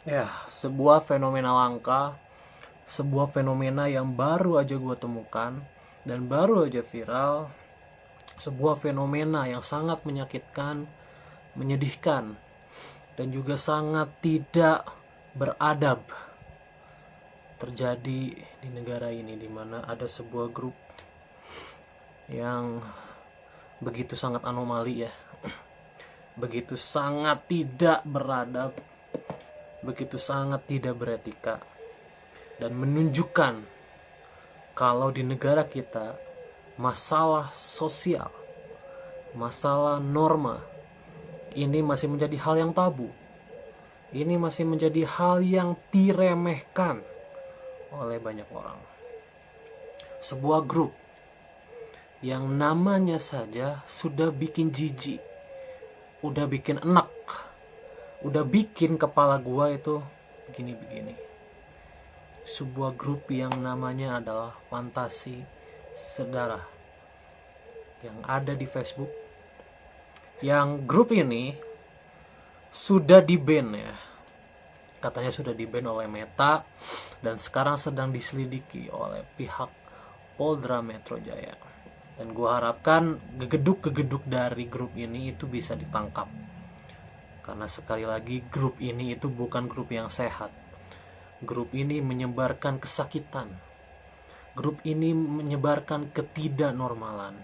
Ya, sebuah fenomena langka, sebuah fenomena yang baru aja gue temukan dan baru aja viral, sebuah fenomena yang sangat menyakitkan, menyedihkan, dan juga sangat tidak beradab terjadi di negara ini, di mana ada sebuah grup yang begitu sangat anomali ya, begitu sangat tidak beradab, begitu sangat tidak beretika, dan menunjukkan kalau di negara kita masalah sosial, masalah norma ini masih menjadi hal yang tabu. Ini masih menjadi hal yang diremehkan oleh banyak orang. Sebuah grup yang namanya saja sudah bikin jijik, udah bikin enak, udah bikin kepala gua itu begini-begini. Sebuah grup yang namanya adalah Fantasi Sedara yang ada di Facebook, yang grup ini sudah di-ban ya, katanya sudah di-ban oleh Meta dan sekarang sedang diselidiki oleh pihak Polda Metro Jaya. Dan gue harapkan gegeduk-gegeduk dari grup ini itu bisa ditangkap, karena sekali lagi grup ini itu bukan grup yang sehat. Grup ini menyebarkan kesakitan, grup ini menyebarkan ketidaknormalan,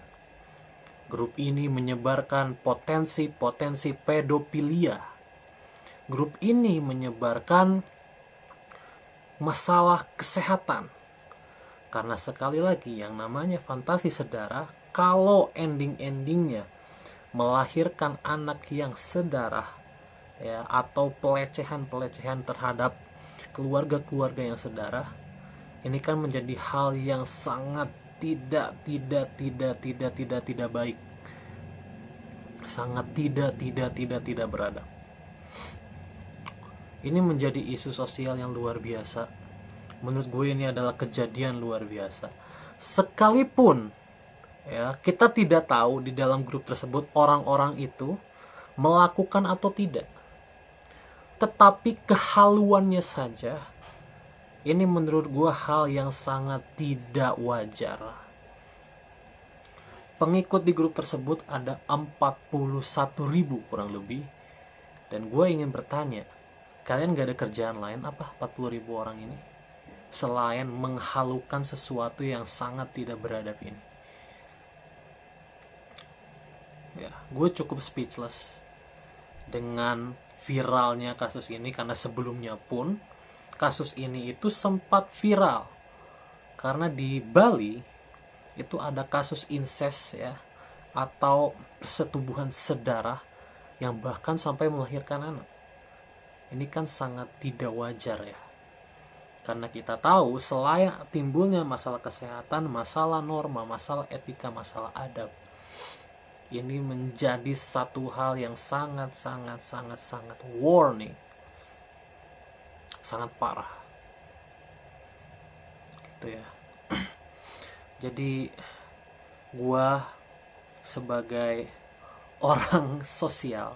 grup ini menyebarkan potensi-potensi pedofilia, grup ini menyebarkan masalah kesehatan. Karena sekali lagi yang namanya fantasi sedara, kalau ending-endingnya melahirkan anak yang sedarah ya, atau pelecehan-pelecehan terhadap keluarga-keluarga yang sedarah, ini kan menjadi hal yang sangat tidak baik. Sangat tidak beradab. Ini menjadi isu sosial yang luar biasa. Menurut gue ini adalah kejadian luar biasa. Sekalipun ya, kita tidak tahu di dalam grup tersebut orang-orang itu melakukan atau tidak. Tetapi kehaluannya saja, ini menurut gue hal yang sangat tidak wajar. Pengikut di grup tersebut ada 41.000 kurang lebih. Dan gue ingin bertanya, kalian gak ada kerjaan lain apa 40.000 orang ini? Selain menghalukan sesuatu yang sangat tidak beradab ini. Ya, gue cukup speechless dengan viralnya kasus ini, karena sebelumnya pun kasus ini itu sempat viral karena di Bali itu ada kasus incest ya, atau persetubuhan sedarah yang bahkan sampai melahirkan anak. Ini kan sangat tidak wajar ya, karena kita tahu selain timbulnya masalah kesehatan, masalah norma, masalah etika, masalah adab, ini menjadi satu hal yang sangat warning, sangat parah gitu ya. Jadi gua sebagai orang sosial,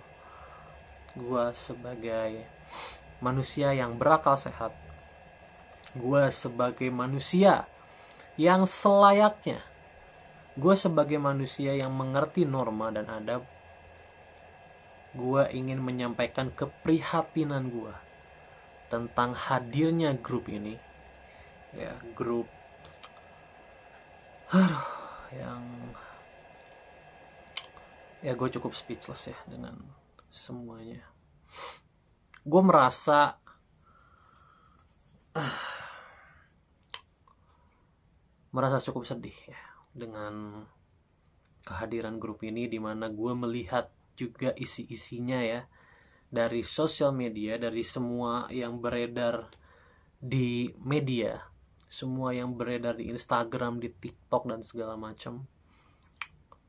gua sebagai manusia yang berakal sehat, gua sebagai manusia yang selayaknya, gue sebagai manusia yang mengerti norma dan adab, gue ingin menyampaikan keprihatinan gue tentang hadirnya grup ini ya, grup yang ya, gue cukup speechless ya dengan semuanya. Gue merasa cukup sedih ya dengan kehadiran grup ini, dimana gue melihat juga isi-isinya ya dari sosial media, dari semua yang beredar di media, semua yang beredar di Instagram, di TikTok dan segala macam.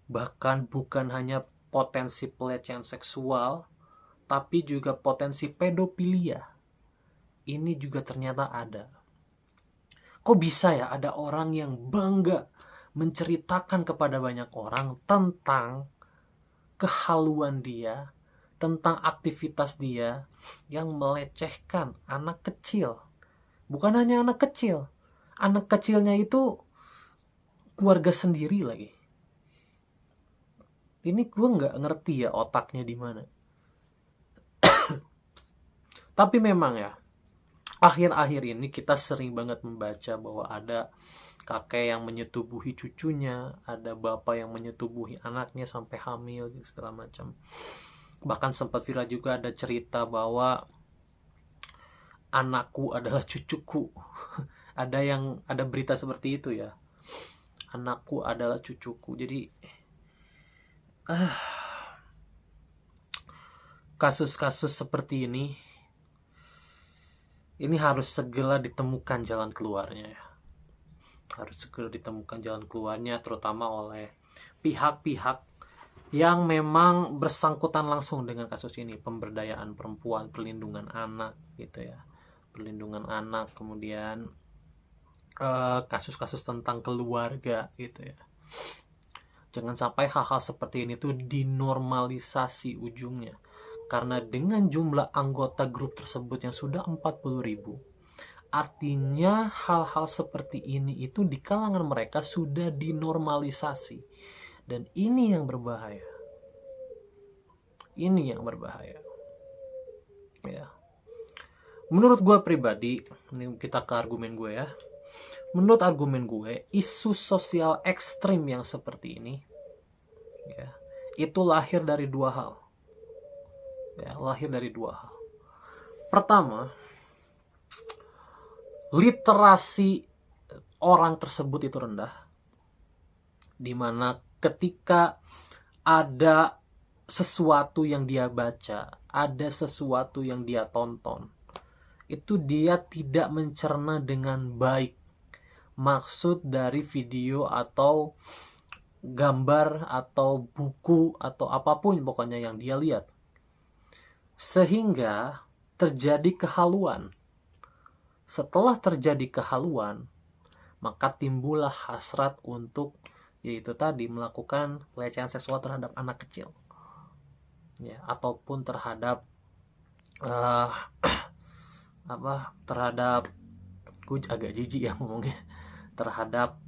Bahkan bukan hanya potensi pelecehan seksual, tapi juga potensi pedofilia. Ini juga ternyata ada. Kok bisa ya ada orang yang bangga menceritakan kepada banyak orang tentang kehaluan dia, tentang aktivitas dia yang melecehkan anak kecil. Bukan hanya anak kecil, anak kecilnya itu keluarga sendiri lagi. Ini gue nggak ngerti ya otaknya di mana. Tapi memang ya, akhir-akhir ini kita sering banget membaca bahwa ada kakek yang menyetubuhi cucunya, ada bapak yang menyetubuhi anaknya sampai hamil, gitu, segala macam. Bahkan sempat viral juga ada cerita bahwa anakku adalah cucuku. ada berita seperti itu ya. Anakku adalah cucuku. Jadi kasus-kasus seperti ini harus segera ditemukan jalan keluarnya ya. Harus segera ditemukan jalan keluarnya, terutama oleh pihak-pihak yang memang bersangkutan langsung dengan kasus ini. Pemberdayaan perempuan, perlindungan anak gitu ya. Perlindungan anak, kemudian kasus-kasus tentang keluarga gitu ya. Jangan sampai hal-hal seperti ini tuh dinormalisasi ujungnya. Karena dengan jumlah anggota grup tersebut yang sudah 40.000, artinya hal-hal seperti ini itu di kalangan mereka sudah dinormalisasi. Dan ini yang berbahaya. Ini yang berbahaya. Ya. Menurut gue pribadi, ini kita ke argumen gue ya. Menurut argumen gue, isu sosial ekstrim yang seperti ini ya, itu lahir dari dua hal. Ya, lahir dari dua hal. Pertama, literasi orang tersebut itu rendah, dimana ketika ada sesuatu yang dia baca, ada sesuatu yang dia tonton, itu dia tidak mencerna dengan baik maksud dari video atau gambar atau buku atau apapun pokoknya yang dia lihat, sehingga terjadi kehaluan. Setelah terjadi kehaluan, maka timbullah hasrat untuk yaitu tadi melakukan pelecehan seksual terhadap anak kecil ya, ataupun terhadap terhadap gue agak jijik ya ngomongnya, terhadap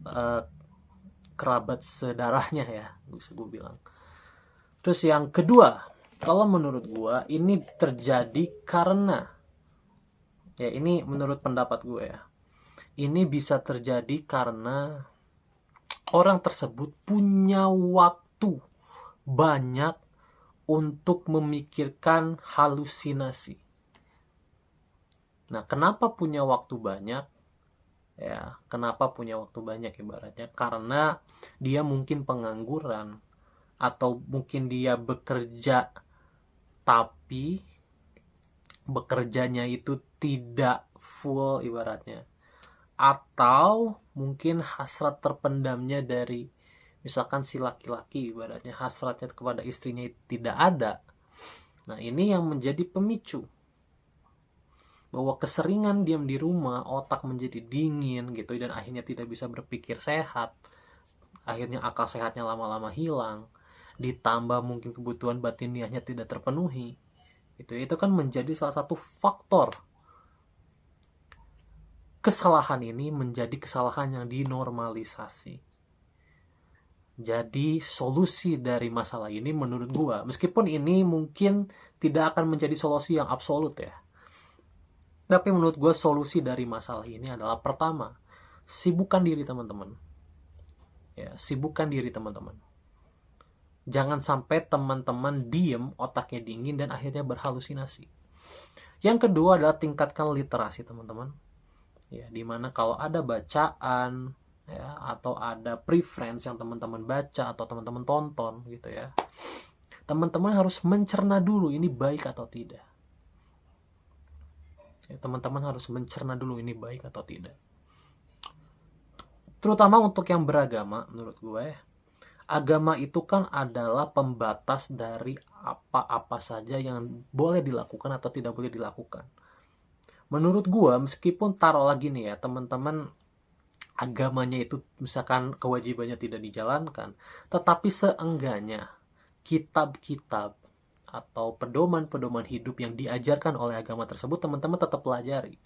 kerabat sedarahnya ya, bisa gue bilang. Terus yang kedua, kalau menurut gue ini terjadi karena ya, ini menurut pendapat gue ya, ini bisa terjadi karena orang tersebut punya waktu banyak untuk memikirkan halusinasi. Nah, kenapa punya waktu banyak? Ya, kenapa punya waktu banyak ibaratnya? Karena dia mungkin pengangguran, atau mungkin dia bekerja tapi bekerjanya itu tidak full ibaratnya, atau mungkin hasrat terpendamnya dari misalkan si laki-laki ibaratnya hasratnya kepada istrinya tidak ada. Nah, ini yang menjadi pemicu bahwa keseringan diam di rumah, otak menjadi dingin gitu, dan akhirnya tidak bisa berpikir sehat, akhirnya akal sehatnya lama-lama hilang, ditambah mungkin kebutuhan batiniahnya tidak terpenuhi, itu kan menjadi salah satu faktor. Kesalahan ini menjadi kesalahan yang dinormalisasi. Jadi solusi dari masalah ini menurut gua, meskipun ini mungkin tidak akan menjadi solusi yang absolut ya, tapi menurut gue solusi dari masalah ini adalah pertama, sibukkan diri teman-teman. Ya, sibukkan diri teman-teman. Jangan sampai teman-teman diem, otaknya dingin, dan akhirnya berhalusinasi. Yang kedua adalah tingkatkan literasi teman-teman. Ya, dimana kalau ada bacaan ya, atau ada preference yang teman-teman baca atau teman-teman tonton gitu ya, teman-teman harus mencerna dulu ini baik atau tidak. Teman-teman harus mencerna dulu ini baik atau tidak. Terutama untuk yang beragama, menurut gue, agama itu kan adalah pembatas dari apa-apa saja yang boleh dilakukan atau tidak boleh dilakukan. Menurut gue, meskipun taruh lagi nih ya, teman-teman agamanya itu misalkan kewajibannya tidak dijalankan, tetapi seenggaknya kitab-kitab atau pedoman-pedoman hidup yang diajarkan oleh agama tersebut, teman-teman tetap pelajari.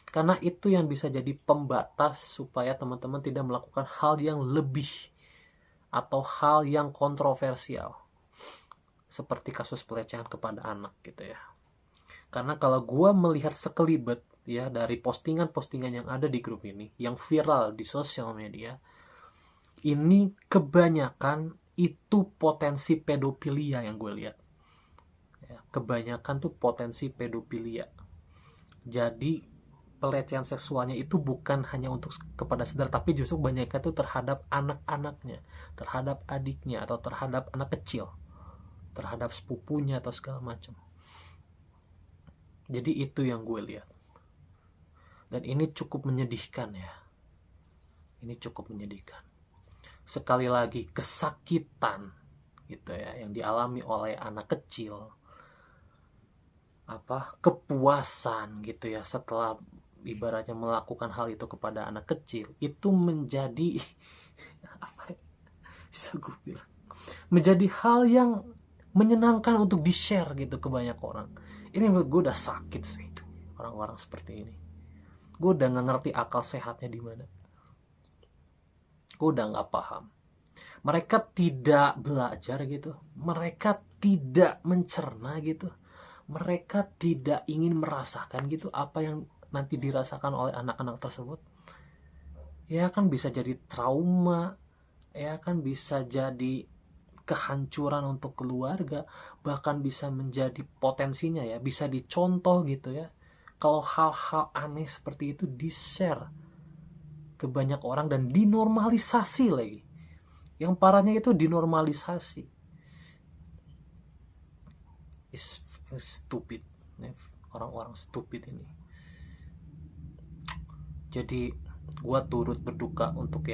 Karena itu yang bisa jadi pembatas supaya teman-teman tidak melakukan hal yang lebih atau hal yang kontroversial. Seperti kasus pelecehan kepada anak gitu ya. Karena kalau gue melihat sekelibet ya dari postingan-postingan yang ada di grup ini, yang viral di sosial media, ini kebanyakan itu potensi pedofilia yang gue lihat. Ya, kebanyakan tuh potensi pedofilia. Jadi pelecehan seksualnya itu bukan hanya untuk kepada saudara, tapi justru banyaknya tuh terhadap anak-anaknya, terhadap adiknya atau terhadap anak kecil, terhadap sepupunya atau segala macam. Jadi itu yang gue lihat. Dan ini cukup menyedihkan ya. Ini cukup menyedihkan. Sekali lagi kesakitan gitu ya yang dialami oleh anak kecil. Kepuasan gitu ya setelah ibaratnya melakukan hal itu kepada anak kecil, itu menjadi bisa gue bilang menjadi hal yang menyenangkan untuk di-share gitu ke banyak orang. Ini menurut gue udah sakit sih orang-orang seperti ini. Gue udah nggak ngerti akal sehatnya di mana. Gue udah nggak paham. Mereka tidak belajar gitu. Mereka tidak mencerna gitu. Mereka tidak ingin merasakan gitu apa yang nanti dirasakan oleh anak-anak tersebut. Ya kan bisa jadi trauma. Ya kan bisa jadi kehancuran untuk keluarga, bahkan bisa menjadi potensinya ya, bisa dicontoh gitu ya. Kalau hal-hal aneh seperti itu di-share ke banyak orang dan dinormalisasi lagi. Yang parahnya itu dinormalisasi. Is stupid. Orang-orang stupid ini. Jadi gua turut berduka untuk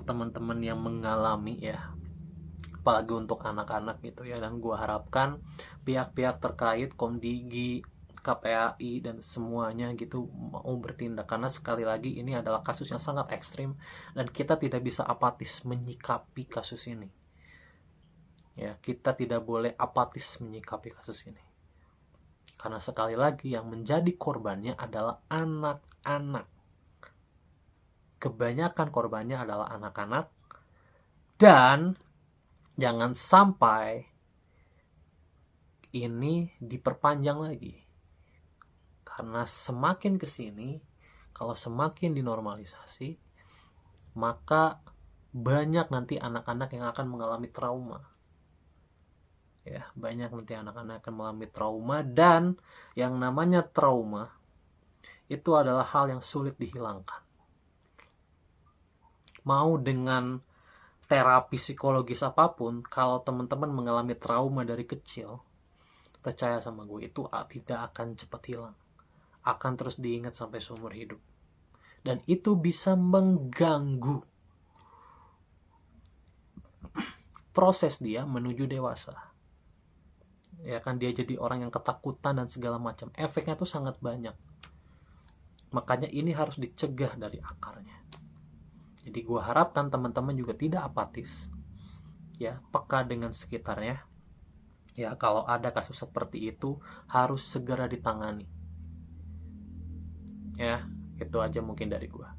teman-teman yang mengalami ya, apalagi untuk anak-anak gitu ya. Dan gue harapkan pihak-pihak terkait, Komdigi, KPAI dan semuanya gitu mau bertindak, karena sekali lagi ini adalah kasus yang sangat ekstrim dan kita tidak bisa apatis menyikapi kasus ini ya. Kita tidak boleh apatis menyikapi kasus ini karena sekali lagi yang menjadi korbannya adalah anak-anak. Kebanyakan korbannya adalah anak-anak, dan jangan sampai ini diperpanjang lagi. Karena semakin kesini, kalau semakin dinormalisasi, maka banyak nanti anak-anak yang akan mengalami trauma. Ya, banyak nanti anak-anak akan mengalami trauma, dan yang namanya trauma itu adalah hal yang sulit dihilangkan. Mau dengan terapi psikologis apapun, kalau teman-teman mengalami trauma dari kecil, percaya sama gue, itu tidak akan cepat hilang, akan terus diingat sampai seumur hidup, dan itu bisa mengganggu proses dia menuju dewasa. Ya kan, dia jadi orang yang ketakutan dan segala macam. Efeknya tuh sangat banyak. Makanya ini harus dicegah dari akarnya. Jadi gue harapkan teman-teman juga tidak apatis, ya, peka dengan sekitarnya. Ya, kalau ada kasus seperti itu harus segera ditangani. Ya, itu aja mungkin dari gue.